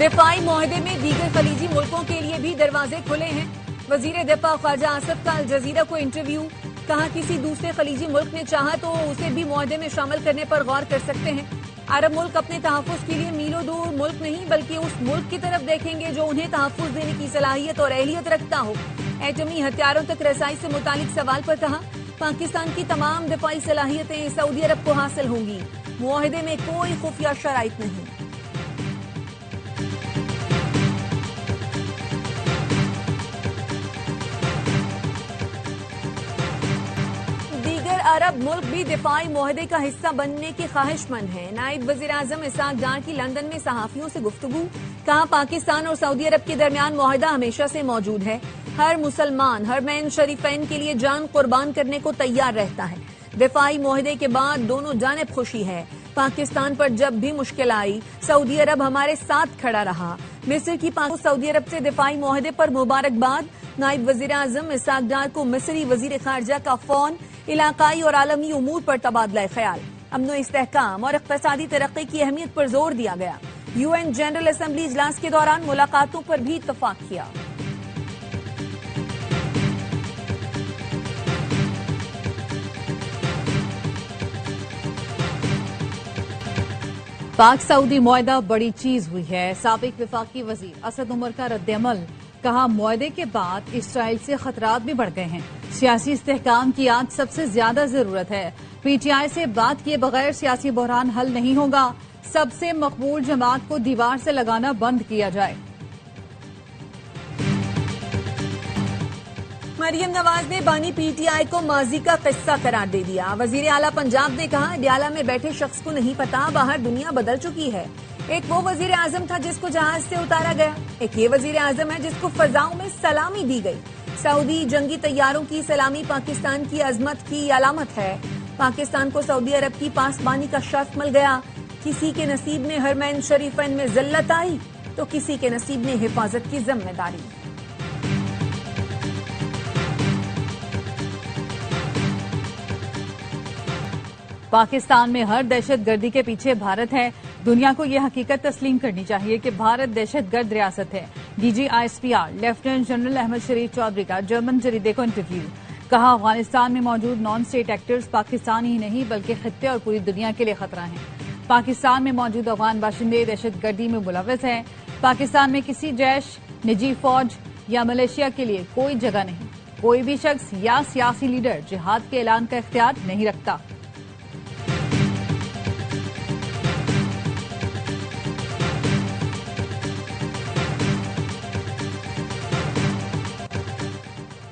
दिफाई मुआहदे में दीगर खलीजी मुल्कों के लिए भी दरवाजे खुले हैं। वजीर दिफा ख्वाजा आसिफ का अल जजीरा को इंटरव्यू, कहा किसी दूसरे खलीजी मुल्क ने चाहा तो उसे भी मुआहदे में शामिल करने पर गौर कर सकते हैं। अरब मुल्क अपने तहफ़्फ़ुज़ के लिए मीलों दूर मुल्क नहीं बल्कि उस मुल्क की तरफ देखेंगे जो उन्हें तहफ़्फ़ुज़ देने की सलाहियत और अहलियत रखता हो। एटमी हथियारों तक रसाई से मुतालिक सवाल पर कहा, पाकिस्तान की तमाम दिफाई सलाहियतें सऊदी अरब को हासिल होंगी। मुआहदे में कोई खुफिया शराइत नहीं। अरब मुल्क भी दिफाई मुआहदे का हिस्सा बनने की ख्वाहिशमंद है। नायब वजीर आजम इसाक डार की लंदन में सहाफियों से गुफ्तगू, कहा पाकिस्तान और सऊदी अरब के दरमियान मुआहदा हमेशा से मौजूद है। हर मुसलमान हरमैन शरीफैन के लिए जान कुर्बान करने को तैयार रहता है। दिफाई मुआहदे के बाद दोनों जानिब खुशी है। पाकिस्तान पर जब भी मुश्किल आई सऊदी अरब हमारे साथ खड़ा रहा। मिस्र की सऊदी अरब से दिफाई मुआहदे पर मुबारकबाद। नायब वजीर आजम इसाक डार को मिस्री वजीर खारजा का फोन, इलाकाई और आलमी उमूर पर तबादला ख्याल, अमन इस्तेहकाम और इक्तसादी तरक्की की अहमियत पर जोर दिया गया। UN जनरल असम्बली इजलास के दौरान मुलाकातों पर भी इत्तफाक किया। पाक सऊदी मुआहदा बड़ी चीज हुई है। साबिक विफाकी वजीर असद उमर का रद्द-ए-अमल, कहा मुआहदे के बाद इसराइल से खतरात भी बढ़ गए हैं। सियासी इस्तेहकाम की आज सबसे ज्यादा जरूरत है। PTI से बात किए बगैर सियासी बहरान हल नहीं होगा। सबसे मकबूल जमात को दीवार से लगाना बंद किया जाए। मरियम नवाज ने बानी PTI को माजी का किस्सा करार दे दिया। वजीर आला पंजाब ने कहा, ड्याला में बैठे शख्स को नहीं पता बाहर दुनिया बदल चुकी है। एक वो वजीर आजम था जिसको जहाज से उतारा गया, एक ये वजीर आजम है जिसको फजाओं में सलामी दी गई। सऊदी जंगी तैयारों की सलामी पाकिस्तान की अजमत की अलामत है। पाकिस्तान को सऊदी अरब की पासबानी का शर्फ मिल गया। किसी के नसीब में हरमैन शरीफैन में जिल्लत आई तो किसी के नसीब में हिफाजत की जिम्मेदारी। पाकिस्तान में हर दहशतगर्दी के पीछे भारत है। दुनिया को यह हकीकत तस्लीम करनी चाहिए कि भारत दहशतगर्द रियासत है। DG ISPR lieutenant general Ahmed Sharif Chaudhry का जर्मन जरीदे को इंटरव्यू, कहा अफगानिस्तान में मौजूद नॉन स्टेट एक्टर्स पाकिस्तान ही नहीं बल्कि खित्ते और पूरी दुनिया के लिए खतरा है। पाकिस्तान में मौजूद अफगान बाशिंदे दहशतगर्दी में मुलव्वस हैं। पाकिस्तान में किसी जैश, निजी फौज या मलेशिया के लिए कोई जगह नहीं। कोई भी शख्स या सियासी लीडर जिहाद के ऐलान का इख्तियार नहीं रखता।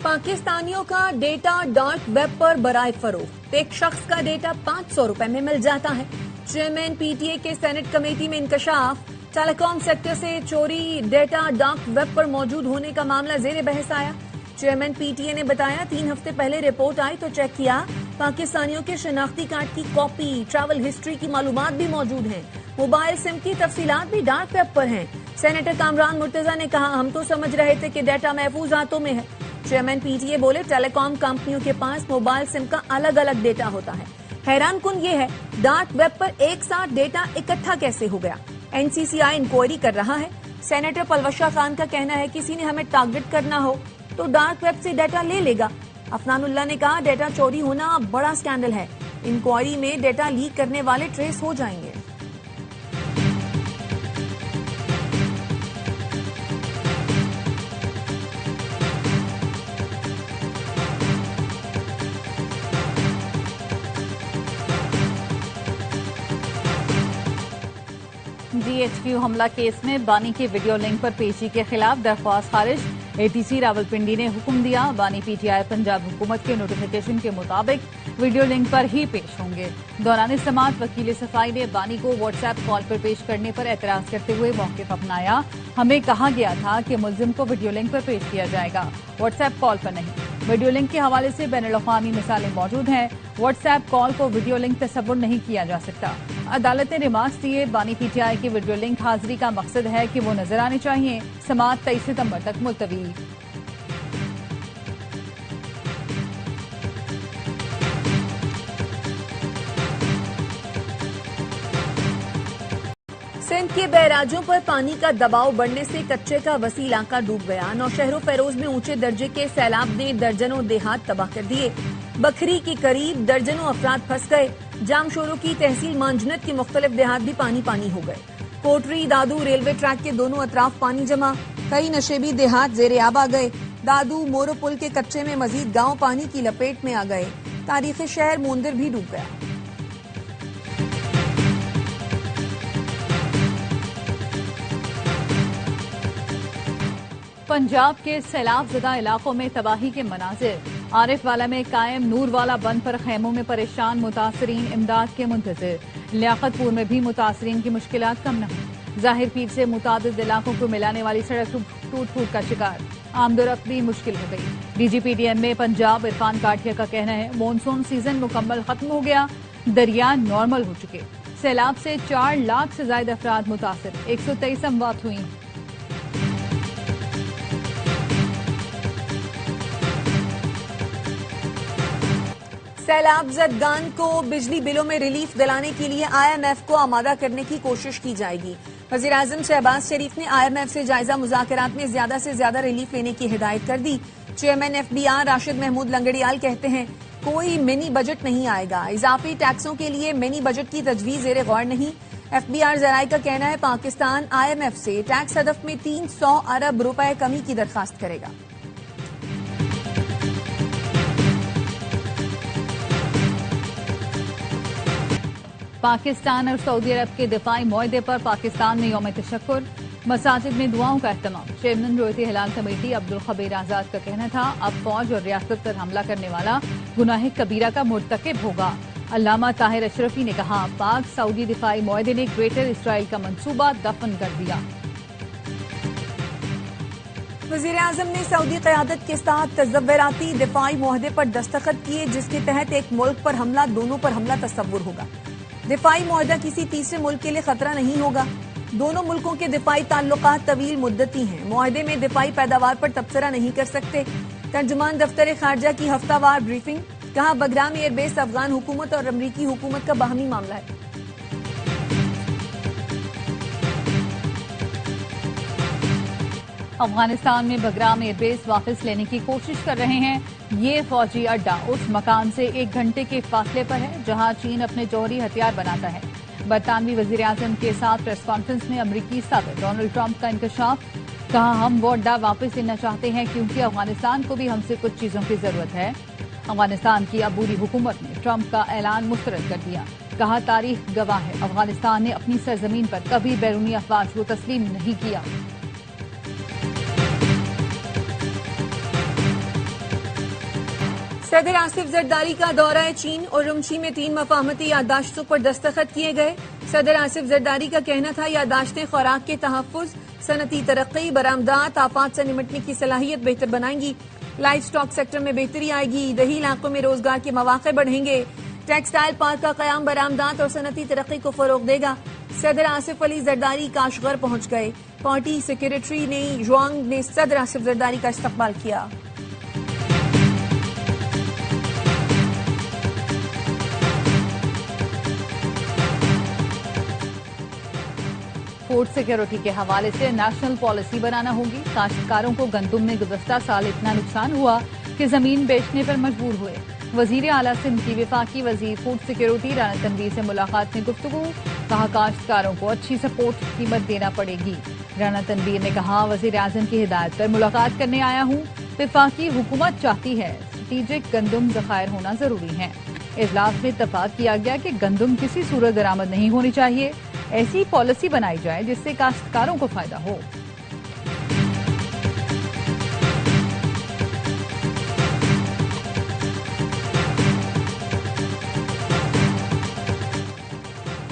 पाकिस्तानियों का डेटा डार्क वेब पर बराए फरोख्त। एक शख्स का डेटा 500 रुपए में मिल जाता है। चेयरमैन PTA के सेनेट कमेटी में इंकशाफ, टेलीकॉम सेक्टर से चोरी डेटा डार्क वेब पर मौजूद होने का मामला जेर बहस आया। चेयरमैन PTA ने बताया, 3 हफ्ते पहले रिपोर्ट आई तो चेक किया, पाकिस्तानियों के शनाख्ती कार्ड की कॉपी, ट्रैवल हिस्ट्री की मालूमात भी मौजूद हैं। मोबाइल सिम की तफसीलात भी डार्क वेब पर हैं। सेनेटर कामरान मुर्तजा ने कहा, हम तो समझ रहे थे कि डेटा महफूज हाथों में है। चेयरमैन PTA बोले, टेलीकॉम कंपनियों के पास मोबाइल सिम का अलग अलग डेटा होता है। हैरान कुन ये है, डार्क वेब पर एक साथ डेटा इकट्ठा कैसे हो गया। NCCI इंक्वायरी कर रहा है। सेनेटर पलवशा खान का कहना है, किसी ने हमें टारगेट करना हो तो डार्क वेब से डेटा ले लेगा। अफनानुल्लाह ने कहा, डेटा चोरी होना बड़ा स्कैंडल है। इंक्वायरी में डेटा लीक करने वाले ट्रेस हो जाएंगे। GHQ हमला केस में बानी के वीडियो लिंक पर पेशी के खिलाफ दरख्वास्त खारिज। ATC रावलपिंडी ने हुक्म दिया, बानी PTI पंजाब हुकूमत के नोटिफिकेशन के मुताबिक वीडियो लिंक पर ही पेश होंगे। दौरान समात वकील सफाई ने बानी को व्हाट्सएप कॉल पर पेश करने पर एतराज करते हुए मौक़िफ़ अपनाया। हमें कहा गया था कि मुल्जिम को वीडियो लिंक पर पेश किया जाएगा, व्हाट्सएप कॉल पर नहीं। वीडियो लिंक के हवाले से बैनुल-अक़वामी मिसालें मौजूद हैं। व्हाट्सएप कॉल को वीडियो लिंक तस्वुर नहीं किया जा सकता। अदालत ने रिमार्क्स दिए, बानी PTI की वीडियो लिंक हाजिरी का मकसद है कि वो नजर आने चाहिए। समात 23 सितंबर तक मुलतवी। सिंध सिंध के बैराजों पर पानी का दबाव बढ़ने से कच्चे का वसी इलाका डूब गया। नौशहरों फैरोज में ऊंचे दर्जे के सैलाब ने दर्जनों देहात तबाह कर दिए। बखरी के करीब दर्जनों अफराद फंस गए। जामशोरों की तहसील मांजनत के मुख्तलिफ देहात भी पानी पानी हो गए। कोटरी दादू रेलवे ट्रैक के दोनों अतराफ पानी जमा। कई नशेबी देहात जेरे आब आ गए। दादू मोरो पुल के कच्चे में मजीद गांव पानी की लपेट में आ गए। तारीखी शहर मुंदिर भी डूब गया। पंजाब के सैलाबज़दा इलाकों में तबाही के मनाजिर। आरिफवाला में कायम नूरवाला बंद पर खेमों में परेशान मुतासरीन इमदाद के मुंतजिर। लियाकतपुर में भी मुतासरीन की मुश्किलात कम न हुई। जाहिर पीर से मुतादिद इलाकों को मिलाने वाली सड़क टूट फूट का शिकार। आमदोरफ्त भी मुश्किल हो गई। DGPDM में पंजाब इरफान काठिया का कहना है मानसून सीजन मुकम्मल खत्म हो गया, दरिया नॉर्मल हो चुके। सैलाब से 4 लाख से ज्यादा अफराद मुतासिर, 123 अमवात हुई। सैलाब ज़दगान को बिजली बिलों में रिलीफ दिलाने के लिए IMF को आमादा करने की कोशिश की जाएगी। वज़ीर आज़म शहबाज शरीफ ने IMF से जायजा मुज़ाकरात में ज्यादा से ज्यादा रिलीफ लेने की हिदायत कर दी। चेयरमैन FBR राशिद महमूद लंगड़ियाल कहते हैं कोई मिनी बजट नहीं आएगा। इजाफी टैक्सों के लिए मिनी बजट की तजवीज ज़ेरे गौर नहीं। FBR जराये का कहना है पाकिस्तान IMF से टैक्स हदफ में 300 अरब रुपए कमी की दरखास्त करेगा। पाकिस्तान और सऊदी अरब के दिफाई मुआहदे पर पाकिस्तान में यौम तशक्कुर। मसाजिद में दुआओं का एहतमाम। चेयरमैन रोयती हिलाल कमेटी अब्दुल खबीर आजाद का कहना था अब फौज और रियासत पर हमला करने वाला गुनाह कबीरा का मुर्तकिब होगा। अल्लामा ताहिर अशरफी ने कहा पाक सऊदी दिफाई मुआहदे ने ग्रेटर इसराइल का मंसूबा दफन कर दिया। वज़ीर आज़म ने सऊदी क़यादत के साथ तज़व्वुराती दिफाई मुआहदे पर दस्तखत किए जिसके तहत एक मुल्क पर हमला दोनों पर हमला तस्वुर होगा। दिफाई मुआहदा किसी तीसरे मुल्क के लिए खतरा नहीं होगा। दोनों मुल्कों के दिफाई ताल्लुकात तवील मुद्दती हैं। मुआहदे में दिफाई पैदावार पर तबसरा नहीं कर सकते। तर्जुमान दफ्तर खारजा की हफ्तावार ब्रीफिंग। कहा बगराम एयरबेस अफगान हुकूमत और अमरीकी हुकूमत का बाहमी मामला है। अफगानिस्तान में बगराम एयरबेस वापस लेने की कोशिश कर रहे हैं। ये फौजी अड्डा उस मकान से 1 घंटे के फासले पर है जहां चीन अपने जौहरी हथियार बनाता है। बरतानवी वजीर आजम के साथ प्रेस कॉन्फ्रेंस में अमरीकी सदर डोनाल्ड ट्रंप का इंकशाफ। कहा हम वो अड्डा वापस लेना चाहते हैं क्योंकि अफगानिस्तान को भी हमसे कुछ चीजों की जरूरत है। अफगानिस्तान की अबूरी हुकूमत ने ट्रंप का ऐलान मुस्तरद कर दिया। कहा तारीख गवाह है अफगानिस्तान ने अपनी सरजमीन पर कभी बैरूनी अफवाज को तस्लीम नहीं किया। सदर आसिफ जरदारी का दौरा चीन और रुमची में 3 मफाहमती याददाश्तों पर दस्तखत किए गए। सदर आसिफ जरदारी का कहना था याददाश्तें खुराक के तहफ्फुज, सनती तरक्की, बरामदात, आफात से निमटने की सलाहियत बेहतर बनाएंगी। लाइफ स्टॉक सेक्टर में बेहतरी आएगी। दही इलाकों में रोजगार के मौके बढ़ेंगे। टेक्सटाइल पार्क का कयाम बरामदात और सनती तरक्की को फरोग देगा। सदर आसिफ अली जरदारी काशगर पहुंच गए। पार्टी सेक्रेटरी ने जुआंग ने सदर आसिफ जरदारी का इस्तकबाल किया। फूड सिक्योरिटी के हवाले से नेशनल पॉलिसी बनाना होगी। काश्तकारों को गंदुम में गुज़श्ता साल इतना नुकसान हुआ कि जमीन बेचने पर मजबूर हुए। वजीर आला सिंध की वफाकी वजीर फूड सिक्योरिटी राना तनवीर से मुलाकात में गुफ्तगू। कहा काश्तकारों को अच्छी सपोर्ट कीमत देना पड़ेगी। राना तनवीर ने कहा वजीर आजम की हिदायत पर मुलाकात करने आया हूँ। वफाकी हुकूमत चाहती है स्ट्रेटेजिक गंदुम ज़खायर होना जरूरी है। इजलास में इत्तफाक किया गया कि गंदुम किसी सूरत दरामद नहीं होनी चाहिए। ऐसी पॉलिसी बनाई जाए जिससे काश्तकारों को फायदा हो।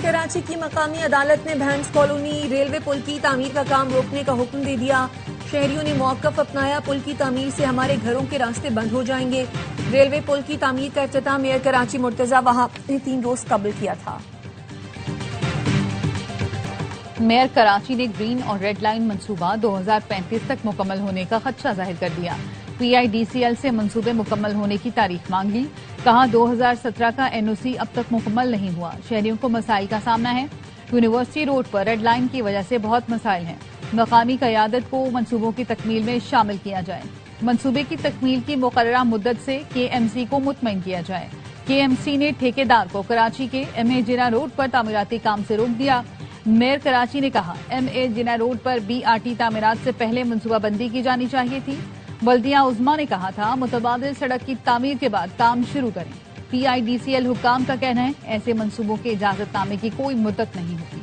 कराची की मकामी अदालत ने भैंस कॉलोनी रेलवे पुल की तामीर का काम रोकने का हुक्म दे दिया। शहरियों ने मौक़िफ़ अपनाया। पुल की तामीर से हमारे घरों के रास्ते बंद हो जाएंगे। रेलवे पुल की तामीर का इफ्तिताह मेयर कराची मुर्तजा वहाब ने 3 रोज कबल किया था। मेयर कराची ने ग्रीन और रेड लाइन मंसूबा 2035 तक मुकम्मल होने का खदशा जाहिर कर दिया। PIDCL से मंसूबे मुकम्मल होने की तारीख मांग ली। कहा 2017 का NOC अब तक मुकम्मल नहीं हुआ। शहरियों को मसाइल का सामना है। यूनिवर्सिटी रोड पर रेड लाइन की वजह से बहुत मसाइल हैं। मकामी क़यादत को मंसूबों की तकमील में शामिल किया जाए। मंसूबे की तकमील की मुकर्ररा मुद्दत से KMC को मुतमईन किया जाए। KMC ने ठेकेदार को कराची के MA जिना रोड पर तामीराती काम से रोक दिया। मेयर कराची ने कहा, MA जिना रोड पर BRT तामीरात से पहले मनसूबाबंदी की जानी चाहिए थी। बल्दिया उज़्मा ने कहा था, मुतबादिल सड़क की तामीर के बाद काम शुरू करें। PIDCL हुक्काम का कहना है, ऐसे मंसूबों के इजाजतनामे की कोई मुद्दत नहीं होती।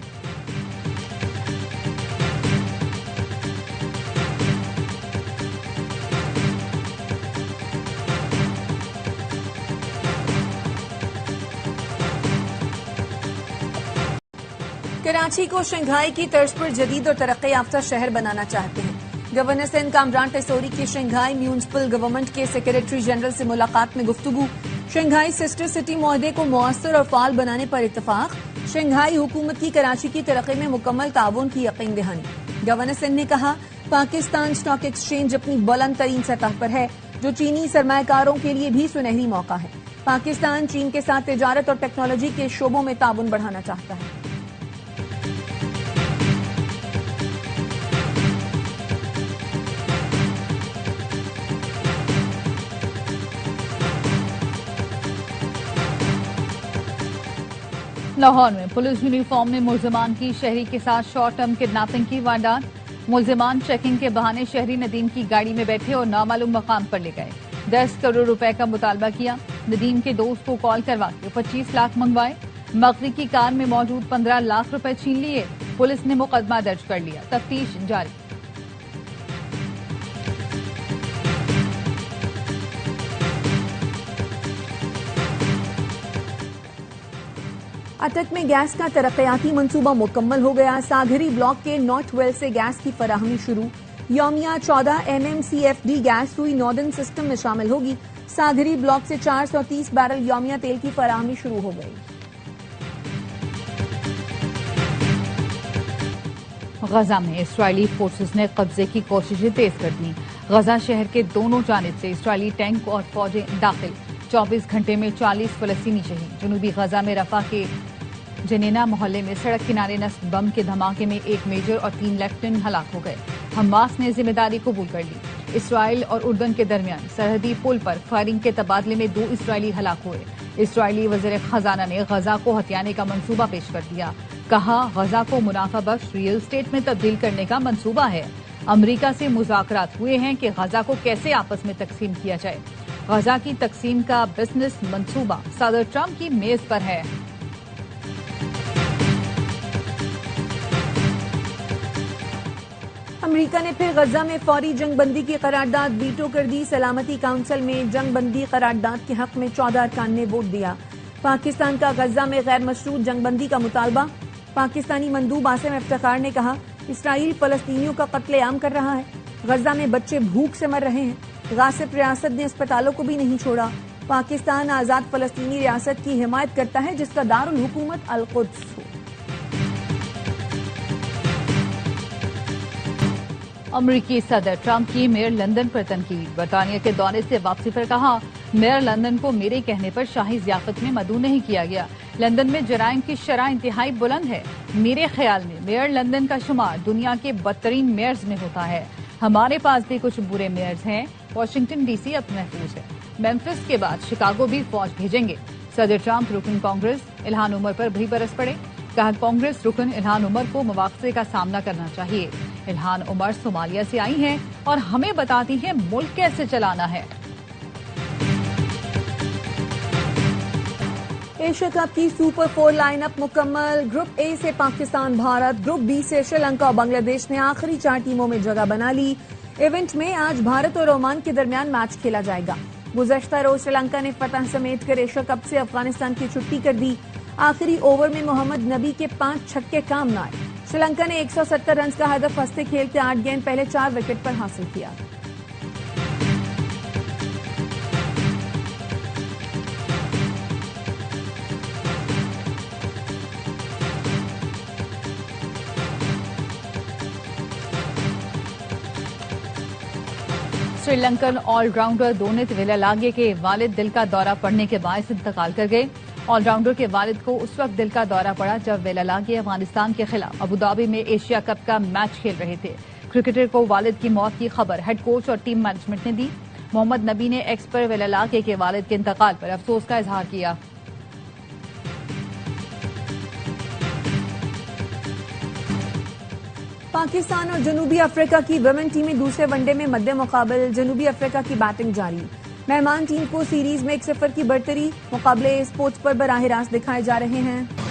कराची को शंघाई की तर्ज पर जदीद और तरक्की याफ्ता शहर बनाना चाहते हैं। गवर्नर सिंध कामरान टेसोरी की शंघाई म्यूनिसिपल गवर्नमेंट के सेक्रेटरी जनरल से मुलाकात में गुफ्तगू। शंघाई सिस्टर सिटी मुआहदे को मौसर और फाल बनाने पर इत्तफाक। शंघाई हुकूमत की कराची की तरक्की में मुकम्मल ताउन की यकीन दहानी। गवर्नर सिंध ने कहा, पाकिस्तान स्टॉक एक्सचेंज अपनी बुलंद तरीन सतह पर है, जो चीनी सरमायाकारों के लिए भी सुनहरी मौका है। पाकिस्तान चीन के साथ तिजारत और टेक्नोलॉजी के शोबों में ताउन बढ़ाना चाहता है। लाहौर में पुलिस यूनिफॉर्म में मुल्जिमान की शहरी के साथ शॉर्ट टर्म किडनैपिंग की वारदात। मुल्जिमान चेकिंग के बहाने शहरी नदीम की गाड़ी में बैठे और नामालूम मकाम पर ले गए। 10 करोड़ रुपए का मुतालबा किया। नदीम के दोस्त को कॉल करवा के 25 लाख मंगवाए। मगरी की कार में मौजूद 15 लाख रुपए छीन लिए। पुलिस ने मुकदमा दर्ज कर लिया। तफ्तीश जारी। अटक में गैस का तरक्याती मंसूबा मुकम्मल हो गया। सागरी ब्लॉक के नॉर्थ वेल से गैस की फराहमी शुरू। यौमिया 14 MMCFD गैस हुई नॉर्दर्न सिस्टम में शामिल होगी। सागरी ब्लॉक से 430 बैरल यौमिया तेल की फराहमी शुरू हो गई। गजा में इसराइली फोर्सेस ने कब्जे की कोशिशें तेज कर दी। गजा शहर के दोनों जानिब से इसराइली टैंक और फौजें दाखिल। 24 घंटे में 40 फलस्तीनी शहीद। जनूबी गजा में रफा के जनेना मोहल्ले में सड़क किनारे नस्ब बम के धमाके में 1 मेजर और 3 लेफ्टिनेंट हलाक हो गए। हमास ने जिम्मेदारी कबूल कर ली। इसराइल और उर्दन के दरमियान सरहदी पुल पर फायरिंग के तबादले में 2 इसराइली हलाक हुए। इसराइली वज़ीर खजाना ने गजा को हथियाने का मंसूबा पेश कर दिया। कहा, गजा को मुनाफा बख्श रियल स्टेट में तब्दील करने का मंसूबा है। अमरीका से मुज़ाकरात हुए हैं कि गजा को कैसे आपस में तकसीम किया जाए। गजा की तकसीम का बिजनेस मंसूबा सदर ट्रंप की मेज पर है। अमेरिका ने फिर गजा में फौरी जंगबंदी की करारदाद वीटो कर दी। सलामती काउंसिल में जंगबंदी करारदाद के हक में 14 अरकान ने वोट दिया। पाकिस्तान का गजा में गैर मशरूत जंगबंदी का मुतालबा। पाकिस्तानी मंदूब आसिम इफ्तिखार ने कहा, इसराइल फलस्तीनियों का कत्लेआम कर रहा है। गजा में बच्चे भूख से मर रहे हैं। गासिब रियासत ने अस्पतालों को भी नहीं छोड़ा। पाकिस्तान आजाद फलस्तीनी रियासत की हिमायत करता है जिसका दारुल हुकूमत अल-कुद्स हो। अमरीकी सदर ट्रंप की मेयर लंदन पर तनकीद। बरतानिया के दौरे से वापसी पर कहा, मेयर लंदन को मेरे कहने पर शाही ज़ियाफत में मदऊ नहीं किया गया। लंदन में जराइम की शरह इंतहाई बुलंद है। मेरे ख्याल में मेयर लंदन का शुमार दुनिया के बदतरीन मेयर्स में होता है। हमारे पास भी कुछ बुरे मेयर्स हैं। वाशिंगटन DC अब महफूज है। मेम्फिस के बाद शिकागो भी फौज भेजेंगे। सदर ट्रंप रुकन कांग्रेस इल्हान उमर पर भी बरस पड़े। कहा, कांग्रेस रुकन इल्हान उमर को मुआवजे का सामना करना चाहिए। इल्हान उमर सोमालिया से आई हैं और हमें बताती हैं मुल्क कैसे चलाना है। एशिया कप की सुपर 4 लाइनअप मुकम्मल। ग्रुप A से पाकिस्तान, भारत, ग्रुप B से श्रीलंका और बांग्लादेश ने आखिरी 4 टीमों में जगह बना ली। इवेंट में आज भारत और ओमान के दरमियान मैच खेला जाएगा। गुज़श्ता रोज श्रीलंका ने फतह समेट कर एशिया कप से अफगानिस्तान की छुट्टी कर दी। आखिरी ओवर में मोहम्मद नबी के 5 छक्के काम न आए। श्रीलंका ने 170 रन का हदफ हंसते खेलते 8 गेंद पहले 4 विकेट पर हासिल किया। श्रीलंकन ऑलराउंडर दोनित विलालागे के वालिद दिल का दौरा पड़ने के बायस इंतकाल कर गए। ऑलराउंडर के वालिद को उस वक्त दिल का दौरा पड़ा जब वेलालागे अफगानिस्तान के खिलाफ अबुधाबी में एशिया कप का मैच खेल रहे थे। क्रिकेटर को वालिद की मौत की खबर हेड कोच और टीम मैनेजमेंट ने दी। मोहम्मद नबी ने एक्स पर वेलालागे के वालिद के इंतकाल पर अफसोस का इजहार किया। पाकिस्तान और जनूबी अफ्रीका की वुमेन टीमें दूसरे वनडे में मद्दे मुकाबले जनूबी अफ्रीका की बैटिंग जारी। मेहमान टीम को सीरीज में 1-0 की बढ़तरी, मुकाबले स्पोर्ट्स पर बराह रास्त दिखाए जा रहे हैं।